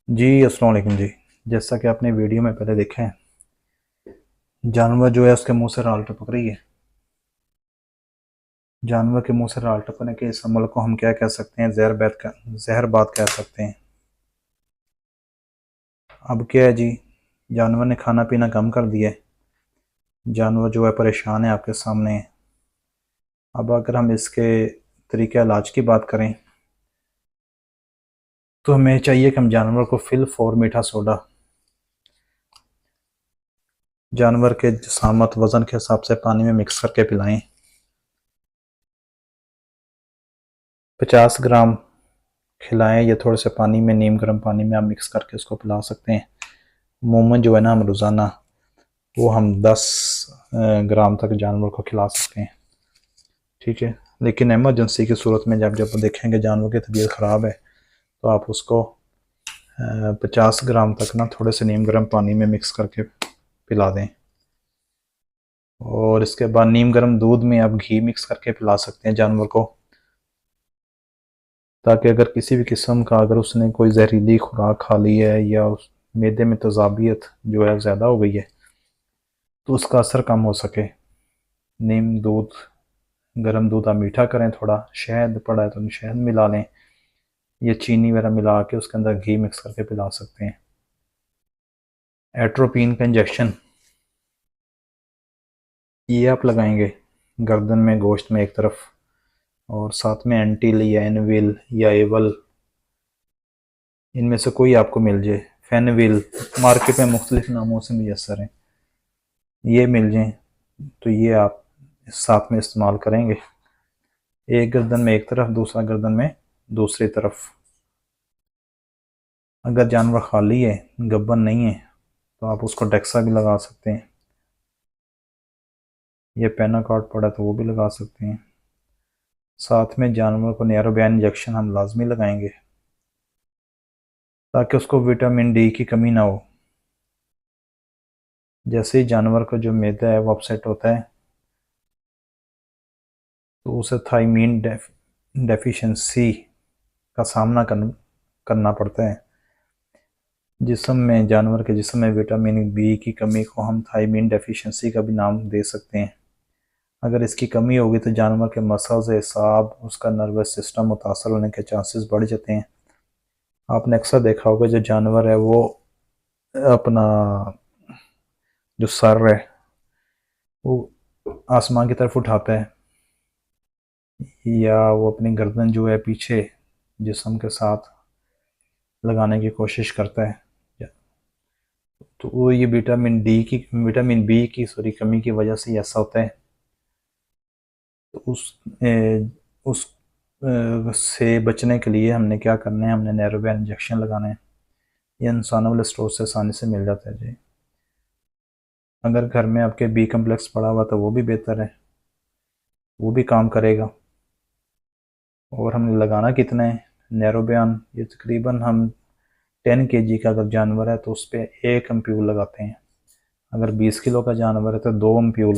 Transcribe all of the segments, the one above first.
जी अस्सलाम वालेकुम जी। जैसा कि आपने वीडियो में पहले देखा है, जानवर जो है उसके मुंह से राल टपक रही है। जानवर के मुंह से राल टपकने के इस अमल को हम क्या कह सकते हैं? जहर बात कह सकते हैं। अब क्या है जी, जानवर ने खाना पीना कम कर दिया है। जानवर जो है परेशान है, आपके सामने है। अब अगर हम इसके तरीके इलाज की बात करें तो हमें चाहिए कि हम जानवर को फिल फॉर मीठा सोडा जानवर के जिसामत वज़न के हिसाब से पानी में मिक्स करके पिलाएं। 50 ग्राम खिलाएं या थोड़े से पानी में, नीम गर्म पानी में आप मिक्स करके उसको पिला सकते हैं। अमूमन जो है ना, हम रोज़ाना वो हम 10 ग्राम तक जानवर को खिला सकते हैं। ठीक है, लेकिन एमरजेंसी की सूरत में जब जब देखेंगे जानवर की तबीयत ख़राब है तो आप उसको 50 ग्राम तक ना थोड़े से नीम गर्म पानी में मिक्स करके पिला दें। और इसके बाद नीम गर्म दूध में आप घी मिक्स करके पिला सकते हैं जानवर को, ताकि अगर किसी भी किस्म का अगर उसने कोई जहरीली खुराक खा ली है या उस मैदे में तजाबियत जो है ज़्यादा हो गई है तो उसका असर कम हो सके। नीम दूध, गर्म दूध आप मीठा करें, थोड़ा शहद पड़ा है तो शहद मिला लें या चीनी वगैरह मिला के उसके अंदर घी मिक्स करके पिला सकते हैं। एट्रोपिन का इंजेक्शन ये आप लगाएंगे गर्दन में, गोश्त में एक तरफ, और साथ में एंटिल या एनविल या एवल, इनमें से कोई आपको मिल जाए। फेनविल मार्केट में मुख्तलिफ नामों से मुयसर हैं, ये मिल जाए तो ये आप साथ में इस्तेमाल करेंगे। एक गर्दन में एक तरफ, दूसरा गर्दन में दूसरी तरफ। अगर जानवर खाली है, गब्बन नहीं है, तो आप उसको डेक्सा भी लगा सकते हैं, ये पेनाकॉर्ड पड़ा तो वो भी लगा सकते हैं। साथ में जानवर को नैरोबियान इंजेक्शन हम लाजमी लगाएंगे ताकि उसको विटामिन डी की कमी ना हो। जैसे ही जानवर का जो मैदा है वो अपसेट होता है तो उसे थायमीन डेफिशिएंसी का सामना करना पड़ता है। जिस्म में, जानवर के जिस्म में विटामिन बी की कमी को हम थायमीन डेफिशिएंसी का भी नाम दे सकते हैं। अगर इसकी कमी होगी तो जानवर के मसल्स, एसाब, उसका नर्वस सिस्टम मुतासर होने के चांसेस बढ़ जाते हैं। आपने अक्सर देखा होगा जो जानवर है वो अपना जो सर है वो आसमान की तरफ उठाता है, या वो अपनी गर्दन जो है पीछे जिस्म के साथ लगाने की कोशिश करता है। तो वो ये विटामिन बी की कमी की वजह से ऐसा होता है। तो उस से बचने के लिए हमने क्या करना है, हमने नैरोबियान इंजेक्शन लगाना है। ये इंसानों वाले स्टोर से आसानी से मिल जाता है जी। अगर घर में आपके बी कम्प्लेक्स पड़ा हुआ तो वो भी बेहतर है, वो भी काम करेगा। और हमने लगाना कितना है नैरोबियान, ये तकरीबन हम 10 kg का अगर जानवर है तो उस पर 1 एम्प्यूल लगाते हैं। अगर 20 किलो का जानवर है तो 2 एम्प्यूल,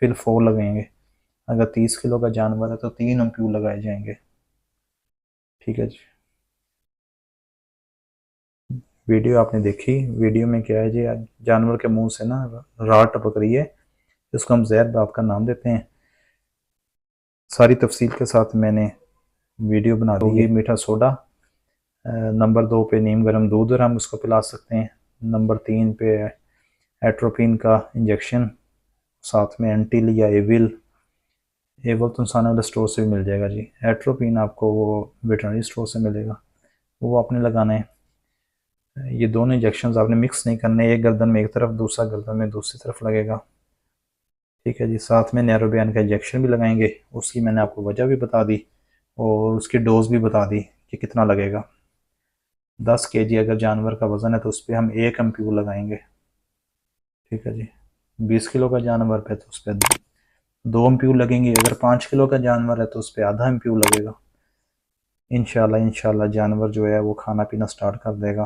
फिर 4 लगेंगे। अगर 30 किलो का जानवर है तो 3 एम्प्यूल लगाए जाएंगे। ठीक है जी। वीडियो आपने देखी, वीडियो में क्या है जी, जानवर के मुंह से ना राड़ टपक रही है, इसको हम जहर बात का नाम देते हैं। सारी तफसील के साथ मैंने वीडियो बना दी है। मीठा सोडा, नंबर 2 पे नीम गर्म दूध और हम उसको पिला सकते हैं। नंबर 3 पे एट्रोपिन का इंजेक्शन, साथ में एंटिल या एविल। एविल तो इंसान वाले स्टोर से भी मिल जाएगा जी। एट्रोपिन आपको वो वेटरनरी स्टोर से मिलेगा, वो आपने लगाना है। ये दोनों इंजेक्शन आपने मिक्स नहीं करने, एक गर्दन में एक तरफ, दूसरा गर्दन में दूसरी तरफ लगेगा। ठीक है जी। साथ में नैरोबियान का इंजेक्शन भी लगाएंगे, उसकी मैंने आपको वजह भी बता दी और उसकी डोज भी बता दी कि कितना लगेगा। 10 kg अगर जानवर का वज़न है तो उस पर हम 1 एम्प्यूल लगाएंगे। ठीक है जी। 20 किलो का जानवर पे तो उस पर 2 एम्प्यूल लगेंगे। अगर 5 किलो का जानवर है तो उस पर आधा एम्प्यूल लगेगा। इंशाल्लाह जानवर जो है वो खाना पीना स्टार्ट कर देगा।